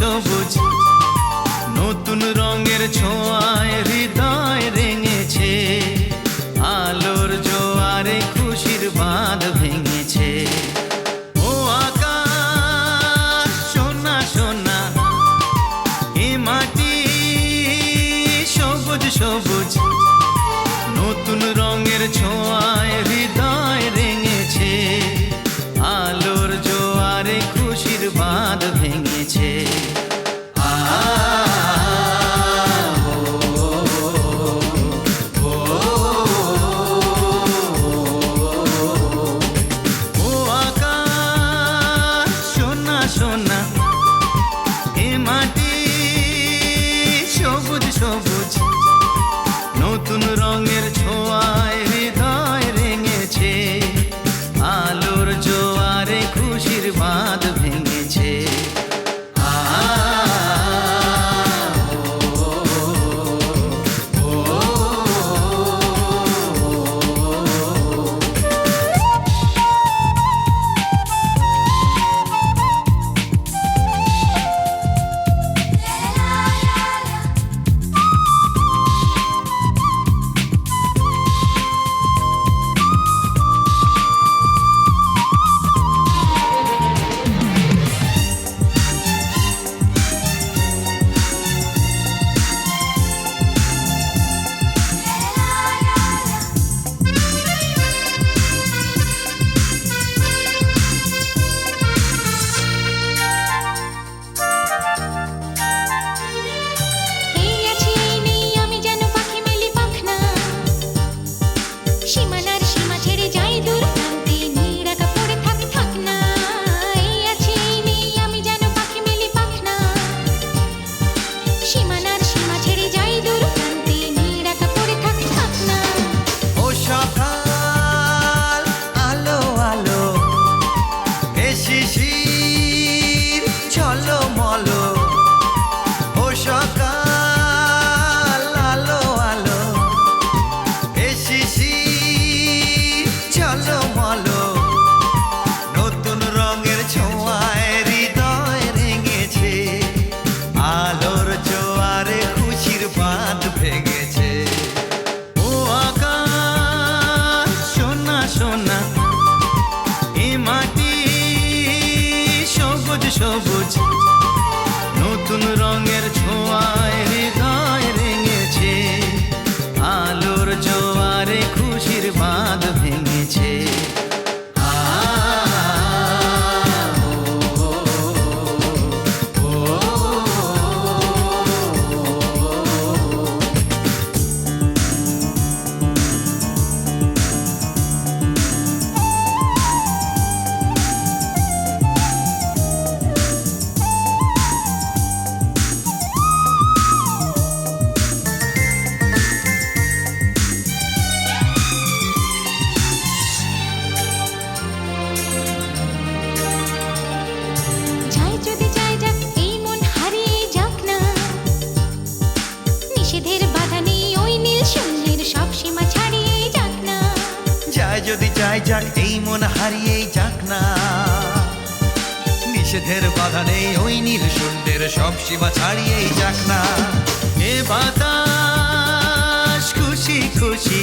সবুজ নতুন রঙের ছোঁয়ায় হৃদয় রেঙেছে, আলোর জোয়ারে খুশির বাঁধ ভেঙেছে। ও আকাশ সোনা সোনা, এ মাটি সবুজ সবুজ নতুন রঙের ছোঁয়ায় হৃদয় রেঙেছে, আলোর জোয়ারে খুশির বাঁধ ভেঙেছে। ও আকাশ সোনা সোনা, এ মাটি সবুজ সবুজ নতুন রঙের ছোঁয়ায় হৃদয় রেঙেছে, আলোর জোয়ারে খুশির বাঁধ ভেঙেছে। শিশির ঝলমলো, ও সকাল আলো আলো, এ শিশির ঝলমলো নতুন রঙের ছোঁয়ায় হৃদয় রেঙেছে, আলোর জোয়ারে খুশির বাঁধ ভেঙেছে। ও আকাশ সোনা সোনা, এ মাটি সবুজ সবুজ নতুন রঙের ছোঁয়ায় হৃদয় রেঙেছে, আলোর জোয়ারে খুশির বাঁধ ভেঙেছে। যদি চাই যাক এই মন হারিয়েই যাক না, নিষেধের বাধা নেই ওই নীল শূন্যের সব সীমা ছাড়িয়েই যাক না। এ বাতাস খুশি খুশি